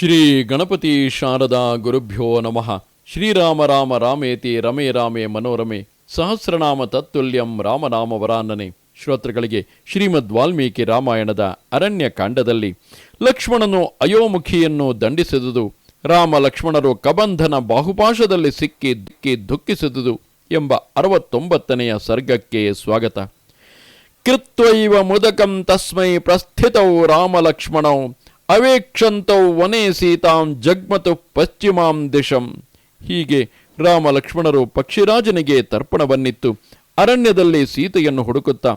ಶ್ರೀ ಗಣಪತಿ ಶಾರದಾ ಗುರುಭ್ಯೋ ನಮಃ. ಶ್ರೀರಾಮ ರಾಮ ರಾಮೇತಿ ರಮೇ ರಾಮೇ ಮನೋರಮೆ ಸಹಸ್ರನಾಮ ತತ್ತುಲ್ಯಂ ರಾಮನಾಮ ವರಾನನೆ. ಶ್ರೋತೃಗಳಿಗೆ ಶ್ರೀಮದ್ ವಾಲ್ಮೀಕಿ ರಾಮಾಯಣದ ಅರಣ್ಯ ಕಾಂಡದಲ್ಲಿ ಲಕ್ಷ್ಮಣನು ಅಯೋಮುಖಿಯನ್ನು ದಂಡಿಸಿದುದು, ರಾಮ ಲಕ್ಷ್ಮಣರು ಕಬಂಧನ ಬಾಹುಪಾಶದಲ್ಲಿ ಸಿಕ್ಕಿ ದುಃಖಿಸಿದುದು ಎಂಬ 69ನೆಯ ಸರ್ಗಕ್ಕೆ ಸ್ವಾಗತ. ಕೃತ್ವೈವ ಮುದಕಂ ತಸ್ಮೈ ಪ್ರಸ್ಥಿತೌ ರಾಮ ಲಕ್ಷ್ಮಣೌ ಅವೇಕ್ಷಂತೌ ವನೇ ಸೀತಾಂ ಜಗ್ಮತು ಪಶ್ಚಿಮಾಂ ದಿಶಂ. ಹೀಗೆ ರಾಮ ಲಕ್ಷ್ಮಣರು ಪಕ್ಷಿರಾಜನಿಗೆ ತರ್ಪಣವನ್ನಿತ್ತು ಅರಣ್ಯದಲ್ಲಿ ಸೀತೆಯನ್ನು ಹುಡುಕುತ್ತಾ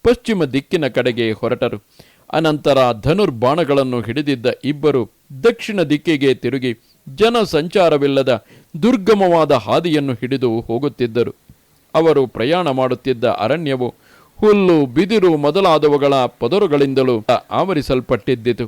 ಪಶ್ಚಿಮ ದಿಕ್ಕಿನ ಕಡೆಗೆ ಹೊರಟರು. ಅನಂತರ ಧನುರ್ಬಾಣಗಳನ್ನು ಹಿಡಿದಿದ್ದ ಇಬ್ಬರು ದಕ್ಷಿಣ ದಿಕ್ಕಿಗೆ ತಿರುಗಿ ಜನ ಸಂಚಾರವಿಲ್ಲದ ದುರ್ಗಮವಾದ ಹಾದಿಯನ್ನು ಹಿಡಿದು ಹೋಗುತ್ತಿದ್ದರು. ಅವರು ಪ್ರಯಾಣ ಮಾಡುತ್ತಿದ್ದ ಅರಣ್ಯವು ಹುಲ್ಲು, ಬಿದಿರು ಮೊದಲಾದವುಗಳ ಪದರುಗಳಿಂದಲೂ ಆವರಿಸಲ್ಪಟ್ಟಿದ್ದಿತು.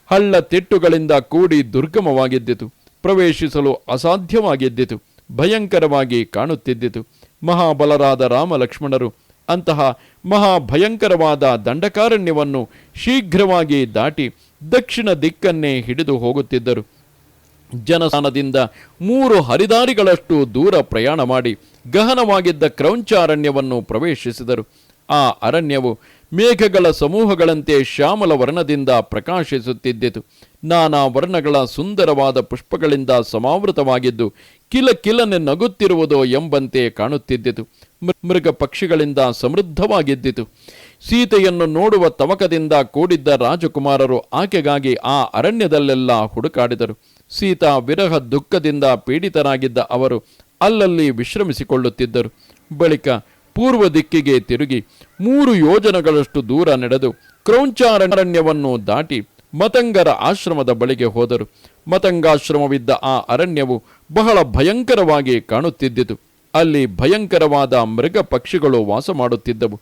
ಹಳ್ಳ ತಿಟ್ಟುಗಳಿಂದ ಕೂಡಿ ದುರ್ಗಮವಾಗಿದ್ದಿತು. ಪ್ರವೇಶಿಸಲು ಅಸಾಧ್ಯವಾಗಿದ್ದಿತು. ಭಯಂಕರವಾಗಿ ಕಾಣುತ್ತಿದ್ದಿತು. ಮಹಾಬಲರಾದ ರಾಮ ಲಕ್ಷ್ಮಣರು ಅಂತಹ ಮಹಾಭಯಂಕರವಾದ ದಂಡಕಾರಣ್ಯವನ್ನು ಶೀಘ್ರವಾಗಿ ದಾಟಿ ದಕ್ಷಿಣ ದಿಕ್ಕನ್ನೇ ಹಿಡಿದು ಹೋಗುತ್ತಿದ್ದರು. ಜನಸ್ಥಾನದಿಂದ 3 ಹರಿದಾರಿಗಳಷ್ಟು ದೂರ ಪ್ರಯಾಣ ಮಾಡಿ ಗಹನವಾಗಿದ್ದ ಕ್ರೌಂಚಾರಣ್ಯವನ್ನು ಪ್ರವೇಶಿಸಿದರು. ಆ ಅರಣ್ಯವು ಮೇಘಗಳ ಸಮೂಹಗಳಂತೆ ಶ್ಯಾಮಲ ವರ್ಣದಿಂದ ಪ್ರಕಾಶಿಸುತ್ತಿದ್ದಿತು. ನಾನಾ ವರ್ಣಗಳ ಸುಂದರವಾದ ಪುಷ್ಪಗಳಿಂದ ಸಮಾವೃತವಾಗಿದ್ದು ಕಿಲಕಿಲನೆ ನಗುತ್ತಿರುವುದೋ ಎಂಬಂತೆ ಕಾಣುತ್ತಿದ್ದಿತು. ಮೃಗ ಪಕ್ಷಿಗಳಿಂದ ಸಮೃದ್ಧವಾಗಿದ್ದಿತು. ಸೀತೆಯನ್ನು ನೋಡುವ ತವಕದಿಂದ ಕೂಡಿದ್ದ ರಾಜಕುಮಾರರು ಆಕೆಗಾಗಿ ಆ ಅರಣ್ಯದಲ್ಲೆಲ್ಲ ಹುಡುಕಾಡಿದರು. ಸೀತಾ ವಿರಹ ದುಃಖದಿಂದ ಪೀಡಿತರಾಗಿದ್ದ ಅವರು ಅಲ್ಲಲ್ಲಿ ವಿಶ್ರಮಿಸಿಕೊಳ್ಳುತ್ತಿದ್ದರು. ಬಳಿಕ ಪೂರ್ವ ದಿಕ್ಕಿಗೆ ತಿರುಗಿ 3 ಯೋಜನಗಳಷ್ಟು ದೂರ ನಡೆದು ಕ್ರೌಂಚಾರಣ್ಯವನ್ನು ದಾಟಿ ಮತಂಗರ ಆಶ್ರಮದ ಬಳಿಗೆ ಹೋದರು. ಮತಂಗಾಶ್ರಮವಿದ್ದ ಆ ಅರಣ್ಯವು ಬಹಳ ಭಯಂಕರವಾಗಿ ಕಾಣುತ್ತಿದ್ದಿತು. ಅಲ್ಲಿ ಭಯಂಕರವಾದ ಮೃಗ ಪಕ್ಷಿಗಳು ವಾಸ ಮಾಡುತ್ತಿದ್ದವು.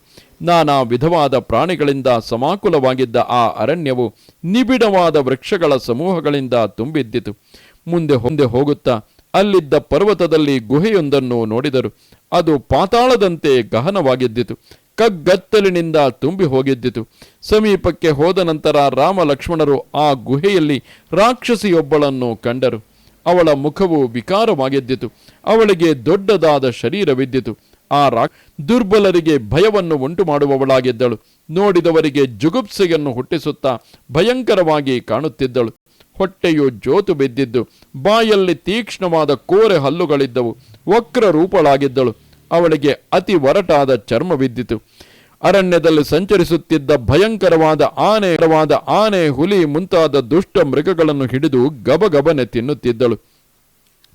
ನಾನಾ ವಿಧವಾದ ಪ್ರಾಣಿಗಳಿಂದ ಸಮಾಕುಲವಾಗಿದ್ದ ಆ ಅರಣ್ಯವು ನಿಬಿಡವಾದ ವೃಕ್ಷಗಳ ಸಮೂಹಗಳಿಂದ ತುಂಬಿದ್ದಿತು. ಮುಂದೆ ಹೋಗುತ್ತಾ ಅಲ್ಲಿದ್ದ ಪರ್ವತದಲ್ಲಿ ಗುಹೆಯೊಂದನ್ನು ನೋಡಿದರು. ಅದು ಪಾತಾಳದಂತೆ ಗಹನವಾಗಿದ್ದಿತು. ಕಗ್ಗತ್ತಲಿನಿಂದ ತುಂಬಿ ಹೋಗಿದ್ದಿತು. ಸಮೀಪಕ್ಕೆ ಹೋದ ನಂತರ ರಾಮ ಲಕ್ಷ್ಮಣರು ಆ ಗುಹೆಯಲ್ಲಿ ರಾಕ್ಷಸಿಯೊಬ್ಬಳನ್ನು ಕಂಡರು. ಅವಳ ಮುಖವು ವಿಕಾರವಾಗಿದ್ದಿತು. ಅವಳಿಗೆ ದೊಡ್ಡದಾದ ಶರೀರವಿದ್ದಿತು. ಆ ದುರ್ಬಲರಿಗೆ ಭಯವನ್ನು ಉಂಟು ಮಾಡುವವಳಾಗಿದ್ದಳು. ನೋಡಿದವರಿಗೆ ಜುಗುಪ್ಸೆಯನ್ನು ಹುಟ್ಟಿಸುತ್ತಾ ಭಯಂಕರವಾಗಿ ಕಾಣುತ್ತಿದ್ದಳು. ಹೊಟ್ಟೆಯು ಜೋತು ಬಿದ್ದಿದ್ದು ಬಾಯಲ್ಲಿ ತೀಕ್ಷ್ಣವಾದ ಕೋರೆ ಹಲ್ಲುಗಳಿದ್ದವು. ವಕ್ರ ರೂಪಳಾಗಿದ್ದಳು. ಅವಳಿಗೆ ಒರಟಾದ ಚರ್ಮವಿದ್ದಿತು. ಅರಣ್ಯದಲ್ಲಿ ಸಂಚರಿಸುತ್ತಿದ್ದ ಭಯಂಕರವಾದ ಆನೆ, ಹುಲಿ ಮುಂತಾದ ದುಷ್ಟ ಮೃಗಗಳನ್ನು ಹಿಡಿದು ಗಬಗಬನೆ ತಿನ್ನುತ್ತಿದ್ದಳು.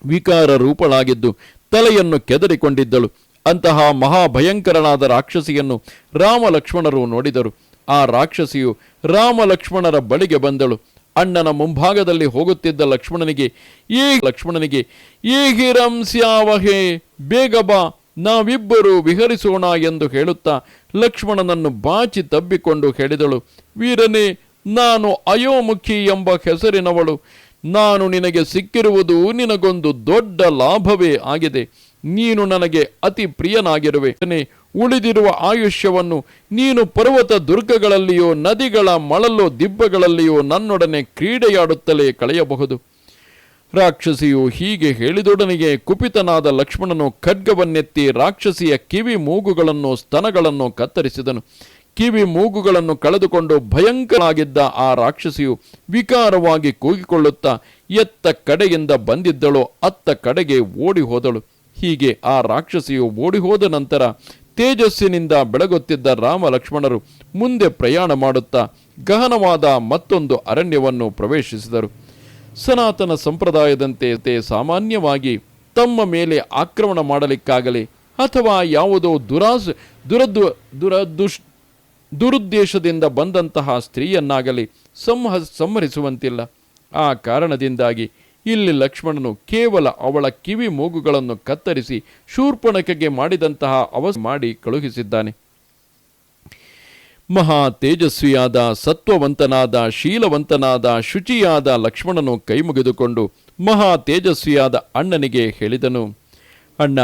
ವಿಕಾರ ರೂಪಳಾಗಿದ್ದು ತಲೆಯನ್ನು ಕೆದರಿಕೊಂಡಿದ್ದಳು. ಅಂತಹ ಮಹಾಭಯಂಕರನಾದ ರಾಕ್ಷಸಿಯನ್ನು ರಾಮ ಲಕ್ಷ್ಮಣರು ನೋಡಿದರು. ಆ ರಾಕ್ಷಸಿಯು ರಾಮ ಲಕ್ಷ್ಮಣರ ಬಳಿಗೆ ಬಂದಳು. ಅಣ್ಣನ ಮುಂಭಾಗದಲ್ಲಿ ಹೋಗುತ್ತಿದ್ದ ಲಕ್ಷ್ಮಣನಿಗೆ ಈಗಿರಂ ಸ್ಯಾವಹೇ, ಬೇಗ ಬಾ, ನಾವಿಬ್ಬರು ವಿಹರಿಸೋಣ ಎಂದು ಹೇಳುತ್ತಾ ಲಕ್ಷ್ಮಣನನ್ನು ಬಾಚಿ ತಬ್ಬಿಕೊಂಡು ಹೇಳಿದಳು, ವೀರನೇ, ನಾನು ಅಯೋಮುಖಿ ಎಂಬ ಹೆಸರಿನವಳು. ನಾನು ನಿನಗೆ ಸಿಕ್ಕಿರುವುದು ನಿನಗೊಂದು ದೊಡ್ಡ ಲಾಭವೇ ಆಗಿದೆ. ನೀನು ನನಗೆ ಅತಿ ಪ್ರಿಯನಾಗಿರುವೆ. ಉಳಿದಿರುವ ಆಯುಷ್ಯವನ್ನು ನೀನು ಪರ್ವತ ದುರ್ಗಗಳಲ್ಲಿಯೋ ನದಿಗಳ ಮಳಲು ದಿಬ್ಬಗಳಲ್ಲಿಯೋ ನನ್ನೊಡನೆ ಕ್ರೀಡೆಯಾಡುತ್ತಲೇ ಕಳೆಯಬಹುದು. ರಾಕ್ಷಸಿಯು ಹೀಗೆ ಹೇಳಿದೊಡನೆಗೆ ಕುಪಿತನಾದ ಲಕ್ಷ್ಮಣನು ಖಡ್ಗವನ್ನೆತ್ತಿ ರಾಕ್ಷಸಿಯ ಕಿವಿ ಮೂಗುಗಳನ್ನು ಸ್ತನಗಳನ್ನು ಕತ್ತರಿಸಿದನು. ಕಿವಿ ಮೂಗುಗಳನ್ನು ಕಳೆದುಕೊಂಡು ಭಯಂಕರವಾಗಿದ್ದ ಆ ರಾಕ್ಷಸಿಯು ವಿಕಾರವಾಗಿ ಕೂಗಿಕೊಳ್ಳುತ್ತಾ ಎತ್ತ ಕಡೆಯಿಂದ ಬಂದಿದ್ದಳೋ ಅತ್ತ ಕಡೆಗೆ ಓಡಿ ಹೋದಳು. ಹೀಗೆ ಆ ರಾಕ್ಷಸಿಯು ಓಡಿಹೋದ ನಂತರ ತೇಜಸ್ಸಿನಿಂದ ಬೆಳಗುತ್ತಿದ್ದ ರಾಮ ಲಕ್ಷ್ಮಣರು ಮುಂದೆ ಪ್ರಯಾಣ ಮಾಡುತ್ತಾ ಗಹನವಾದ ಮತ್ತೊಂದು ಅರಣ್ಯವನ್ನು ಪ್ರವೇಶಿಸಿದರು. ಸನಾತನ ಸಂಪ್ರದಾಯದಂತೆ ಸಾಮಾನ್ಯವಾಗಿ ತಮ್ಮ ಮೇಲೆ ಆಕ್ರಮಣ ಮಾಡಲಿಕ್ಕಾಗಲಿ ಅಥವಾ ಯಾವುದೋ ದುರುದ್ದೇಶದಿಂದ ಬಂದಂತಹ ಸ್ತ್ರೀಯನ್ನಾಗಲಿ ಸಂಹರಿಸುವಂತಿಲ್ಲ. ಆ ಕಾರಣದಿಂದಾಗಿ ಇಲ್ಲಿ ಲಕ್ಷ್ಮಣನು ಕೇವಲ ಅವಳ ಕಿವಿ ಮೂಗುಗಳನ್ನು ಕತ್ತರಿಸಿ ಶೂರ್ಪಣಖೆಗೆ ಮಾಡಿದಂತಹ ಮಾಡಿ ಕಳುಹಿಸಿದ್ದಾನೆ. ಮಹಾ ತೇಜಸ್ವಿಯಾದ, ಸತ್ವವಂತನಾದ, ಶೀಲವಂತನಾದ, ಶುಚಿಯಾದ ಲಕ್ಷ್ಮಣನು ಕೈಮುಗಿದುಕೊಂಡು ಮಹಾ ತೇಜಸ್ವಿಯಾದ ಅಣ್ಣನಿಗೆ ಹೇಳಿದನು, ಅಣ್ಣ,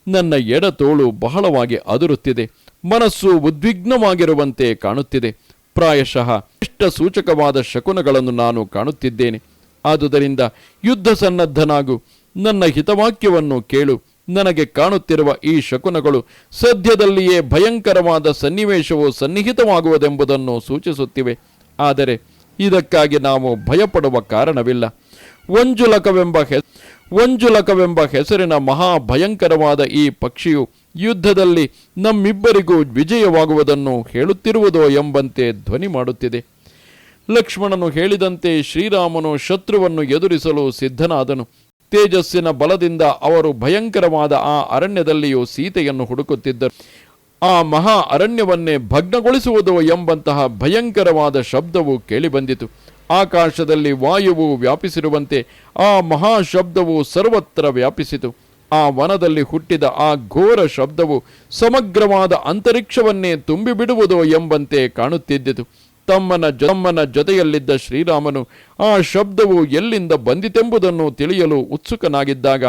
ನನ್ನ ಎಡತೋಳು ಬಹಳವಾಗಿ ಅದುರುತ್ತಿದೆ. ಮನಸ್ಸು ಉದ್ವಿಗ್ನವಾಗಿರುವಂತೆ ಕಾಣುತ್ತಿದೆ. ಪ್ರಾಯಶಃ ಇಷ್ಟ ಸೂಚಕವಾದ ಶಕುನಗಳನ್ನು ನಾನು ಕಾಣುತ್ತಿದ್ದೇನೆ. ಆದುದರಿಂದ ಯುದ್ಧ ಸನ್ನದ್ಧನಾಗು, ನನ್ನ ಹಿತವಾಕ್ಯವನ್ನು ಕೇಳು. ನನಗೆ ಕಾಣುತ್ತಿರುವ ಈ ಶಕುನಗಳು ಸದ್ಯದಲ್ಲಿಯೇ ಭಯಂಕರವಾದ ಸನ್ನಿವೇಶವು ಸನ್ನಿಹಿತವಾಗುವುದೆಂಬುದನ್ನು ಸೂಚಿಸುತ್ತಿವೆ. ಆದರೆ ಇದಕ್ಕಾಗಿ ನಾವು ಭಯಪಡುವ ಕಾರಣವಿಲ್ಲ. ವಂಜುಲಕವೆಂಬ ಹೆಸರಿನ ಮಹಾಭಯಂಕರವಾದ ಈ ಪಕ್ಷಿಯು ಯುದ್ಧದಲ್ಲಿ ನಮ್ಮಿಬ್ಬರಿಗೂ ವಿಜಯವಾಗುವುದನ್ನು ಹೇಳುತ್ತಿರುವುದೋ ಎಂಬಂತೆ ಧ್ವನಿ ಮಾಡುತ್ತಿದೆ. ಲಕ್ಷ್ಮಣನು ಹೇಳಿದಂತೆ ಶ್ರೀರಾಮನು ಶತ್ರುವನ್ನು ಎದುರಿಸಲು ಸಿದ್ಧನಾದನು. ತೇಜಸ್ಸಿನ ಬಲದಿಂದ ಅವರು ಭಯಂಕರವಾದ ಆ ಅರಣ್ಯದಲ್ಲಿಯೂ ಸೀತೆಯನ್ನು ಹುಡುಕುತ್ತಿದ್ದರು. ಆ ಮಹಾ ಅರಣ್ಯವನ್ನೇ ಭಗ್ನಗೊಳಿಸುವುದೋ ಎಂಬಂತಹ ಭಯಂಕರವಾದ ಶಬ್ದವು ಕೇಳಿಬಂದಿತು. ಆಕಾಶದಲ್ಲಿ ವಾಯುವು ವ್ಯಾಪಿಸಿರುವಂತೆ ಆ ಮಹಾ ಶಬ್ದವು ಸರ್ವತ್ರ ವ್ಯಾಪಿಸಿತು. ಆ ವನದಲ್ಲಿ ಹುಟ್ಟಿದ ಆ ಘೋರ ಶಬ್ದವು ಸಮಗ್ರವಾದ ಅಂತರಿಕ್ಷವನ್ನೇ ತುಂಬಿಬಿಡುವುದೋ ಎಂಬಂತೆ ಕಾಣುತ್ತಿದ್ದಿತು. ತಮ್ಮನ ಜೊತೆಯಲ್ಲಿದ್ದ ಶ್ರೀರಾಮನು ಆ ಶಬ್ದವು ಎಲ್ಲಿಂದ ಬಂದಿತೆಂಬುದನ್ನು ತಿಳಿಯಲು ಉತ್ಸುಕನಾಗಿದ್ದಾಗ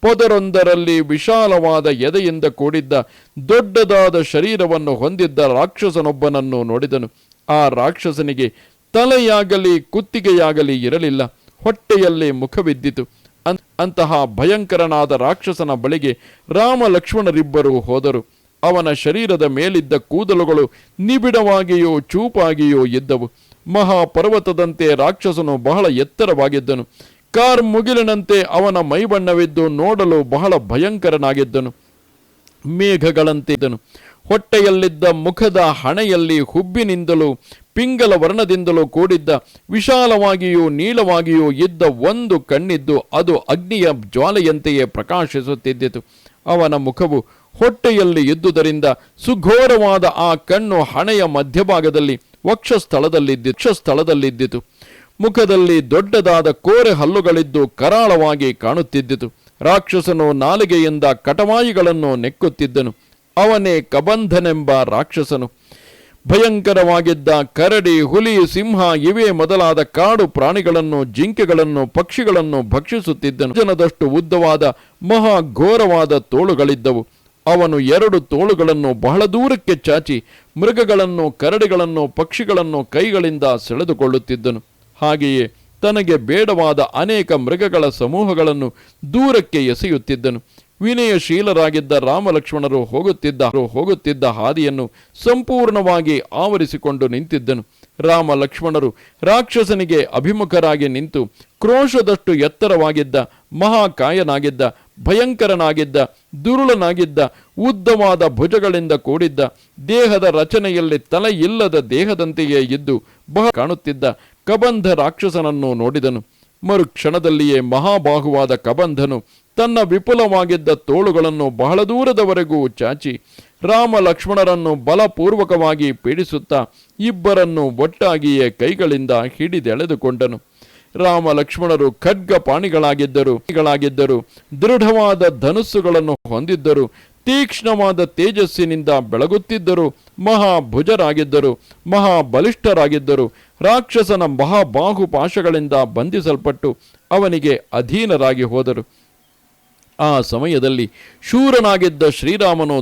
ಪೊದರೊಂದರಲ್ಲಿ ವಿಶಾಲವಾದ ಎದೆಯಿಂದ ಕೂಡಿದ್ದ ದೊಡ್ಡದಾದ ಶರೀರವನ್ನು ಹೊಂದಿದ್ದ ರಾಕ್ಷಸನೊಬ್ಬನನ್ನು ನೋಡಿದನು. ಆ ರಾಕ್ಷಸನಿಗೆ ತಲೆಯಾಗಲಿ ಕುತ್ತಿಗೆಯಾಗಲಿ ಇರಲಿಲ್ಲ, ಹೊಟ್ಟೆಯಲ್ಲಿ ಮುಖವಿದ್ದಿತು. ಅಂತಹ ಭಯಂಕರನಾದ ರಾಕ್ಷಸನ ಬಳಿಗೆ ರಾಮ ಲಕ್ಷ್ಮಣರಿಬ್ಬರೂ ಹೋದರು. ಅವನ ಶರೀರದ ಮೇಲಿದ್ದ ಕೂದಲುಗಳು ನಿಬಿಡವಾಗಿಯೂ ಚೂಪಾಗಿಯೂ ಇದ್ದವು. ಮಹಾಪರ್ವತದಂತೆ ರಾಕ್ಷಸನು ಬಹಳ ಎತ್ತರವಾಗಿದ್ದನು. ಮುಗಿಲಿನಂತೆ ಅವನ ಮೈಬಣ್ಣವಿದ್ದು ನೋಡಲು ಬಹಳ ಭಯಂಕರನಾಗಿದ್ದನು. ಮೇಘಗಳಂತೆ ಇದ್ದನು. ಹೊಟ್ಟೆಯಲ್ಲಿದ್ದ ಮುಖದ ಹಣೆಯಲ್ಲಿ ಹುಬ್ಬಿನಿಂದಲೂ ಪಿಂಗಲ ವರ್ಣದಿಂದಲೂ ಕೂಡಿದ್ದ ವಿಶಾಲವಾಗಿಯೂ ನೀಳವಾಗಿಯೂ ಇದ್ದ ಒಂದು ಕಣ್ಣಿದ್ದು ಅದು ಅಗ್ನಿಯ ಜ್ವಾಲೆಯಂತೆಯೇ ಪ್ರಕಾಶಿಸುತ್ತಿದ್ದಿತು. ಅವನ ಮುಖವು ಹೊಟ್ಟೆಯಲ್ಲಿ ಇದ್ದುದರಿಂದ ಸುಘೋರವಾದ ಆ ಕಣ್ಣು ಹಣೆಯ ಮಧ್ಯಭಾಗದಲ್ಲಿ ವಕ್ಷಸ್ಥಳದಲ್ಲಿದ್ದಿತು. ಮುಖದಲ್ಲಿ ದೊಡ್ಡದಾದ ಕೋರೆ ಹಲ್ಲುಗಳಿದ್ದು ಕರಾಳವಾಗಿ ಕಾಣುತ್ತಿದ್ದಿತು. ರಾಕ್ಷಸನು ನಾಲಿಗೆಯಿಂದ ಕಟವಾಯಿಗಳನ್ನು ನೆಕ್ಕುತ್ತಿದ್ದನು. ಅವನೇ ಕಬಂಧನೆಂಬ ರಾಕ್ಷಸನು. ಭಯಂಕರವಾಗಿದ್ದ ಕರಡಿ, ಹುಲಿ, ಸಿಂಹ ಇವೇ ಮೊದಲಾದ ಕಾಡು ಪ್ರಾಣಿಗಳನ್ನು, ಜಿಂಕೆಗಳನ್ನು, ಪಕ್ಷಿಗಳನ್ನು ಭಕ್ಷಿಸುತ್ತಿದ್ದನು. ಜನದಷ್ಟು ಉದ್ದವಾದ ಮಹಾಘೋರವಾದ ತೋಳುಗಳಿದ್ದವು. ಅವನು 2 ತೋಳುಗಳನ್ನು ಬಹಳ ದೂರಕ್ಕೆ ಚಾಚಿ ಮೃಗಗಳನ್ನು, ಕರಡಿಗಳನ್ನು, ಪಕ್ಷಿಗಳನ್ನು ಕೈಗಳಿಂದ ಸೆಳೆದುಕೊಳ್ಳುತ್ತಿದ್ದನು. ಹಾಗೆಯೇ ತನಗೆ ಬೇಡವಾದ ಅನೇಕ ಮೃಗಗಳ ಸಮೂಹಗಳನ್ನು ದೂರಕ್ಕೆ ಎಸೆಯುತ್ತಿದ್ದನು. ವಿನಯಶೀಲರಾಗಿದ್ದ ರಾಮಲಕ್ಷ್ಮಣರು ಹೋಗುತ್ತಿದ್ದ ಹಾದಿಯನ್ನು ಸಂಪೂರ್ಣವಾಗಿ ಆವರಿಸಿಕೊಂಡು ನಿಂತಿದ್ದನು. ರಾಮ ಲಕ್ಷ್ಮಣರು ರಾಕ್ಷಸನಿಗೆ ಅಭಿಮುಖರಾಗಿ ನಿಂತು ಕ್ರೋಶದಷ್ಟು ಎತ್ತರವಾಗಿದ್ದ, ಮಹಾಕಾಯನಾಗಿದ್ದ, ಭಯಂಕರನಾಗಿದ್ದ, ದುರುಳನಾಗಿದ್ದ, ಉದ್ದವಾದ ಭುಜಗಳಿಂದ ಕೂಡಿದ್ದ, ದೇಹದ ರಚನೆಯಲ್ಲಿ ತಲೆ ಇಲ್ಲದ ದೇಹದಂತೆಯೇ ಇದ್ದು ಬಹಳ ಕಾಣುತ್ತಿದ್ದ ಕಬಂಧ ರಾಕ್ಷಸನನ್ನು ನೋಡಿದನು. ಮರುಕ್ಷಣದಲ್ಲಿಯೇ ಮಹಾಬಾಹುವಾದ ಕಬಂಧನು ತನ್ನ ವಿಪುಲವಾಗಿದ್ದ ತೋಳುಗಳನ್ನು ಬಹಳ ದೂರದವರೆಗೂ ಚಾಚಿ ರಾಮ ಲಕ್ಷ್ಮಣರನ್ನು ಬಲಪೂರ್ವಕವಾಗಿ ಪೀಡಿಸುತ್ತಾ ಇಬ್ಬರನ್ನು ಒಟ್ಟಾಗಿಯೇ ಕೈಗಳಿಂದ ಹಿಡಿದೆಳೆದುಕೊಂಡನು. ರಾಮ ಲಕ್ಷ್ಮಣರು ಖಡ್ಗ ಪಾಣಿಗಳಾಗಿದ್ದರು, ದೃಢವಾದ ಧನುಸ್ಸುಗಳನ್ನು ಹೊಂದಿದ್ದರು, ತೀಕ್ಷ್ಣವಾದ ತೇಜಸ್ಸಿನಿಂದ ಬೆಳಗುತ್ತಿದ್ದರು, ಮಹಾಭುಜರಾಗಿದ್ದರು, ಮಹಾಬಲಿಷ್ಠರಾಗಿದ್ದರು. ರಾಕ್ಷಸನ ಮಹಾಬಾಹುಪಾಶಗಳಿಂದ ಬಂಧಿಸಲ್ಪಟ್ಟು ಅವನಿಗೆ ಅಧೀನರಾಗಿ ಹೋದರು. ಆ ಸಮಯದಲ್ಲಿ ಶೂರನಾಗಿದ್ದ ಶ್ರೀರಾಮನು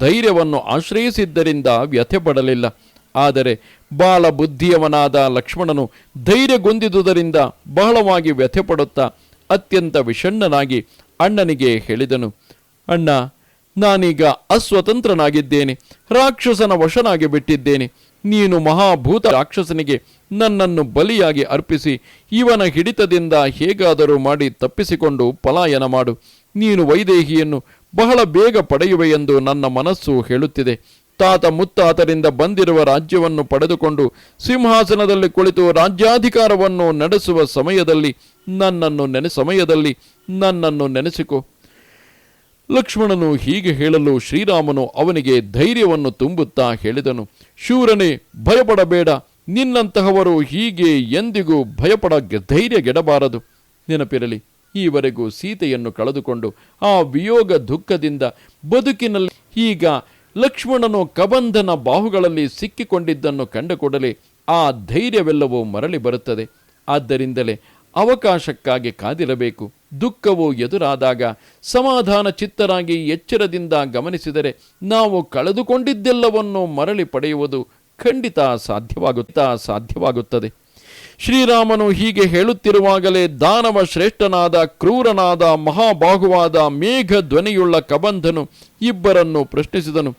ಧೈರ್ಯವನ್ನು ಆಶ್ರಯಿಸಿದ್ದರಿಂದ ವ್ಯಥೆಪಡಲಿಲ್ಲ. ಆದರೆ ಬಾಲಬುದ್ಧಿಯವನಾದ ಲಕ್ಷ್ಮಣನು ಧೈರ್ಯಗೊಂದಿದುದರಿಂದ ಬಹಳವಾಗಿ ವ್ಯಥೆಪಡುತ್ತಾ ಅತ್ಯಂತ ವಿಷಣ್ಣನಾಗಿ ಅಣ್ಣನಿಗೆ ಹೇಳಿದನು, ಅಣ್ಣ, ನಾನೀಗ ಅಸ್ವತಂತ್ರನಾಗಿದ್ದೇನೆ, ರಾಕ್ಷಸನ ವಶನಾಗಿ ಬಿಟ್ಟಿದ್ದೇನೆ. ನೀನು ಮಹಾಭೂತ ರಾಕ್ಷಸನಿಗೆ ನನ್ನನ್ನು ಬಲಿಯಾಗಿ ಅರ್ಪಿಸಿ ಇವನ ಹಿಡಿತದಿಂದ ಹೇಗಾದರೂ ಮಾಡಿ ತಪ್ಪಿಸಿಕೊಂಡು ಪಲಾಯನ ಮಾಡು. ನೀನು ವೈದೇಹಿಯನ್ನು ಬಹಳ ಬೇಗ ಪಡೆಯುವೆಯೆಂದು ನನ್ನ ಮನಸ್ಸು ಹೇಳುತ್ತಿದೆ. ತಾತ ಮುತ್ತಾತರಿಂದ ಬಂದಿರುವ ರಾಜ್ಯವನ್ನು ಪಡೆದುಕೊಂಡು ಸಿಂಹಾಸನದಲ್ಲಿ ಕುಳಿತು ರಾಜ್ಯಾಧಿಕಾರವನ್ನು ನಡೆಸುವ ಸಮಯದಲ್ಲಿ ನನ್ನನ್ನು ನೆನೆಸಿಕೊ. ಲಕ್ಷ್ಮಣನು ಹೀಗೆ ಹೇಳಲು ಶ್ರೀರಾಮನು ಅವನಿಗೆ ಧೈರ್ಯವನ್ನು ತುಂಬುತ್ತಾ ಹೇಳಿದನು, ಶೂರನೇ, ಭಯಪಡಬೇಡ. ನಿನ್ನಂತಹವರು ಹೀಗೆ ಎಂದಿಗೂ ಧೈರ್ಯಗೆಡಬಾರದು. ನೆನಪಿರಲಿ, ಈವರೆಗೂ ಸೀತೆಯನ್ನು ಕಳೆದುಕೊಂಡು ಆ ವಿಯೋಗ ದುಃಖದಿಂದ ಬದುಕಿನಲ್ಲಿ ಈಗ ಲಕ್ಷ್ಮಣನು ಕಬಂಧನ ಬಾಹುಗಳಲ್ಲಿ ಸಿಕ್ಕಿಕೊಂಡಿದ್ದನ್ನು ಕಂಡುಕೊಡಲೇ ಆ ಧೈರ್ಯವೆಲ್ಲವೂ ಮರಳಿ ಬರುತ್ತದೆ. ಆದ್ದರಿಂದಲೇ ಅವಕಾಶಕ್ಕಾಗಿ ಕಾದಿರಬೇಕು. ದುಃಖವು ಎದುರಾದಾಗ ಸಮಾಧಾನ ಚಿತ್ತರಾಗಿ ಎಚ್ಚರದಿಂದ ಗಮನಿಸಿದರೆ ನಾವು ಕಳೆದುಕೊಂಡಿದ್ದೆಲ್ಲವನ್ನು ಮರಳಿ ಪಡೆಯುವುದು ಖಂಡಿತ ಸಾಧ್ಯವಾಗುತ್ತದೆ. ಶ್ರೀರಾಮನು ಹೀಗೆ ಹೇಳುತ್ತಿರುವಾಗಲೇ ದಾನವ ಶ್ರೇಷ್ಠನಾದ ಕ್ರೂರನಾದ ಮಹಾಬಾಹುವಾದ ಮೇಘ ಧ್ವನಿಯುಳ್ಳ ಕಬಂಧನು ಇಬ್ಬರನ್ನು ಪ್ರಶ್ನಿಸಿದನು.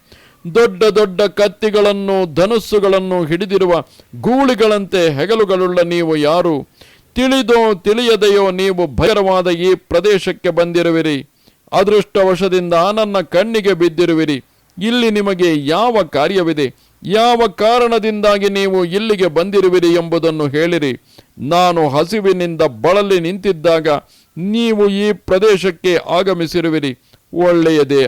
ದೊಡ್ಡ ದೊಡ್ಡ ಕತ್ತಿಗಳನ್ನು ಧನುಸ್ಸುಗಳನ್ನು ಹಿಡಿದಿರುವ ಗೂಳಿಗಳಂತೆ ಹೆಗಲುಗಳುಳ್ಳ ನೀವು ಯಾರು? ತಿಳಿದೋ ತಿಳಿಯದೆಯೋ ನೀವು ಭಯರವಾದ ಈ ಪ್ರದೇಶಕ್ಕೆ ಬಂದಿರುವಿರಿ. ಅದೃಷ್ಟವಶದಿಂದ ನನ್ನ ಕಣ್ಣಿಗೆ ಬಿದ್ದಿರುವಿರಿ. ಇಲ್ಲಿ ನಿಮಗೆ ಯಾವ ಕಾರ್ಯವಿದೆ? ಯಾವ ಕಾರಣದಿಂದಾಗಿ ನೀವು ಇಲ್ಲಿಗೆ ಬಂದಿರುವಿರಿ ಎಂಬುದನ್ನು ಹೇಳಿರಿ. ನಾನು ಹಸಿವಿನಿಂದ ಬಳಲಿ ನಿಂತಿದ್ದಾಗ ನೀವು ಈ ಪ್ರದೇಶಕ್ಕೆ ಆಗಮಿಸಿರುವಿರಿ. ಒಳ್ಳೆಯದೇ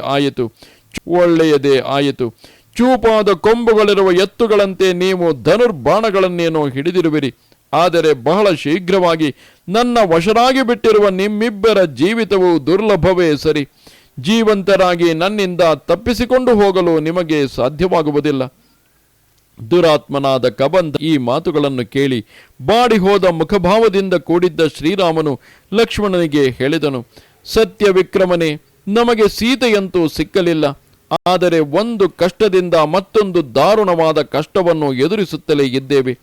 ಆಯಿತು. ಚೂಪಾದ ಕೊಂಬುಗಳಿರುವ ಎತ್ತುಗಳಂತೆ ನೀವು ಧನುರ್ಬಾಣಗಳನ್ನೇನೋ ಹಿಡಿದಿರುವಿರಿ. ಆದರೆ ಬಹಳ ಶೀಘ್ರವಾಗಿ ನನ್ನ ವಶರಾಗಿ ಬಿಟ್ಟಿರುವ ನಿಮ್ಮಿಬ್ಬರ ಜೀವಿತವು ದುರ್ಲಭವೇ ಸರಿ. ಜೀವಂತರಾಗಿ ನನ್ನಿಂದ ತಪ್ಪಿಸಿಕೊಂಡು ಹೋಗಲು ನಿಮಗೆ ಸಾಧ್ಯವಾಗುವುದಿಲ್ಲ. ದುರಾತ್ಮನಾದ ಕಬಂಧ ಈ ಮಾತುಗಳನ್ನು ಕೇಳಿ ಬಾಡಿ ಹೋದ ಮುಖಭಾವದಿಂದ ಕೂಡಿದ್ದ ಶ್ರೀರಾಮನು ಲಕ್ಷ್ಮಣನಿಗೆ ಹೇಳಿದನು, ಸತ್ಯ ವಿಕ್ರಮನೇ, ನಮಗೆ ಸೀತೆಯಂತೂ ಸಿಕ್ಕಲಿಲ್ಲ. ಆದರೆ ಒಂದು ಕಷ್ಟದಿಂದ ಮತ್ತೊಂದು ದಾರುಣವಾದ ಕಷ್ಟವನ್ನು ಎದುರಿಸುತ್ತಲೇ ಇದ್ದೇವೆ.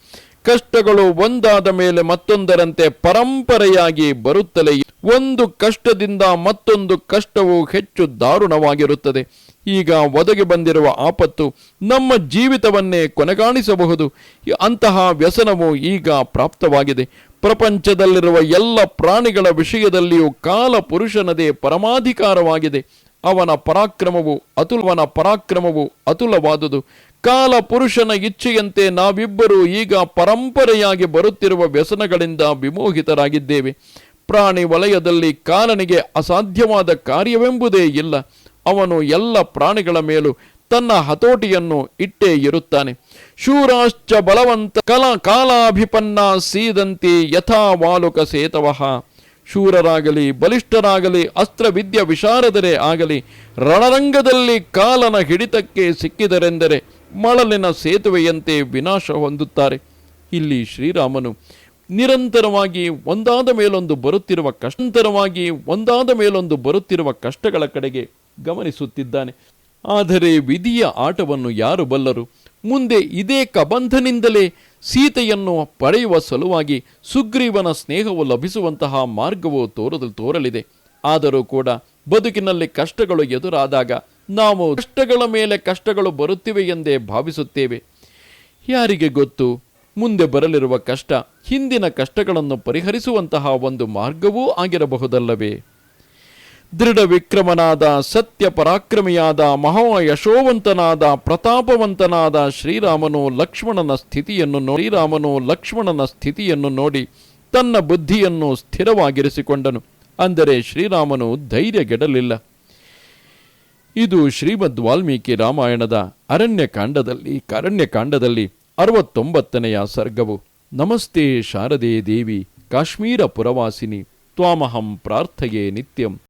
ಕಷ್ಟಗಳು ಒಂದಾದ ಮೇಲೆ ಮತ್ತೊಂದರಂತೆ ಪರಂಪರೆಯಾಗಿ ಬರುತ್ತಲೇ ಒಂದು ಕಷ್ಟದಿಂದ ಮತ್ತೊಂದು ಕಷ್ಟವು ಹೆಚ್ಚು ದಾರುಣವಾಗಿರುತ್ತದೆ. ಈಗ ಒದಗಿ ಬಂದಿರುವ ಆಪತ್ತು ನಮ್ಮ ಜೀವಿತವನ್ನೇ ಕೊನೆಗಾಣಿಸಬಹುದು. ಅಂತಹ ವ್ಯಸನವು ಈಗ ಪ್ರಾಪ್ತವಾಗಿದೆ. ಪ್ರಪಂಚದಲ್ಲಿರುವ ಎಲ್ಲ ಪ್ರಾಣಿಗಳ ವಿಷಯದಲ್ಲಿಯೂ ಕಾಲ ಪುರುಷನದೇ ಪರಮಾಧಿಕಾರವಾಗಿದೆ. ಅವನ ಪರಾಕ್ರಮವು ಅತುಲವಾದುದು. ಕಾಲ ಪುರುಷನ ಇಚ್ಛೆಯಂತೆ ನಾವಿಬ್ಬರೂ ಈಗ ಪರಂಪರೆಯಾಗಿ ಬರುತ್ತಿರುವ ವ್ಯಸನಗಳಿಂದ ವಿಮೋಹಿತರಾಗಿದ್ದೇವೆ. ಪ್ರಾಣಿ ವಲಯದಲ್ಲಿ ಕಾಲನಿಗೆ ಅಸಾಧ್ಯವಾದ ಕಾರ್ಯವೆಂಬುದೇ ಇಲ್ಲ. ಅವನು ಎಲ್ಲ ಪ್ರಾಣಿಗಳ ಮೇಲೂ ತನ್ನ ಹತೋಟಿಯನ್ನು ಇಟ್ಟೇ ಇರುತ್ತಾನೆ. ಶೂರಾಶ್ಚ ಬಲವಂತ ಕಾಲಾಭಿಪನ್ನ ಸೀದಂತಿ ಯಥಾ ವಾಲುಕ ಸೇತವಃ. ಶೂರರಾಗಲಿ ಬಲಿಷ್ಠರಾಗಲಿ ಅಸ್ತ್ರವಿದ್ಯ ವಿಶಾರದರೇ ಆಗಲಿ ರಣರಂಗದಲ್ಲಿ ಕಾಲನ ಹಿಡಿತಕ್ಕೆ ಸಿಕ್ಕಿದರೆಂದರೆ ಮಳಲಿನ ಸೇತುವೆಯಂತೆ ವಿನಾಶ ಹೊಂದುತ್ತಾರೆ. ಇಲ್ಲಿ ಶ್ರೀರಾಮನು ನಿರಂತರವಾಗಿ ಒಂದಾದ ಮೇಲೊಂದು ಬರುತ್ತಿರುವ ಕಷ್ಟಗಳ ಕಡೆಗೆ ಗಮನಿಸುತ್ತಿದ್ದಾನೆ. ಆದರೆ ವಿಧಿಯ ಆಟವನ್ನು ಯಾರು ಬಲ್ಲರು? ಮುಂದೆ ಇದೇ ಕಬಂಧನಿಂದಲೇ ಸೀತೆಯನ್ನು ಪಡೆಯುವ ಸಲುವಾಗಿ ಸುಗ್ರೀವನ ಸ್ನೇಹವು ಲಭಿಸುವಂತಹ ಮಾರ್ಗವು ತೋರಲಿದೆ. ಆದರೂ ಕೂಡ ಬದುಕಿನಲ್ಲಿ ಕಷ್ಟಗಳು ಎದುರಾದಾಗ ನಾವು ಕಷ್ಟಗಳ ಮೇಲೆ ಕಷ್ಟಗಳು ಬರುತ್ತಿವೆ ಎಂದೇ ಭಾವಿಸುತ್ತೇವೆ. ಯಾರಿಗೆ ಗೊತ್ತು, ಮುಂದೆ ಬರಲಿರುವ ಕಷ್ಟ ಹಿಂದಿನ ಕಷ್ಟಗಳನ್ನು ಪರಿಹರಿಸುವಂತಹ ಒಂದು ಮಾರ್ಗವೂ ಆಗಿರಬಹುದಲ್ಲವೇ? ದೃಢ ವಿಕ್ರಮನಾದ ಸತ್ಯ ಪರಾಕ್ರಮಿಯಾದ ಮಹಾಯಶೋವಂತನಾದ ಪ್ರತಾಪವಂತನಾದ ಶ್ರೀರಾಮನು ಲಕ್ಷ್ಮಣನ ಸ್ಥಿತಿಯನ್ನು ನೋಡಿ ತನ್ನ ಬುದ್ಧಿಯನ್ನು ಸ್ಥಿರವಾಗಿರಿಸಿಕೊಂಡನು. ಅಂದರೆ ಶ್ರೀರಾಮನು ಧೈರ್ಯಗೆಡಲಿಲ್ಲ. ಇದು ಶ್ರೀಮದ್ ವಾಲ್ಮೀಕಿ ರಾಮಾಯಣದ ಅರಣ್ಯಕಾಂಡದಲ್ಲಿ 69ನೆಯ ಸರ್ಗವು. ನಮಸ್ತೆ ಶಾರದೆ ದೇವಿ ಕಾಶ್ಮೀರ ಪುರವಾಸಿನಿ ತ್ವಾಮಹಂ ಪ್ರಾರ್ಥಯೇ ನಿತ್ಯಂ.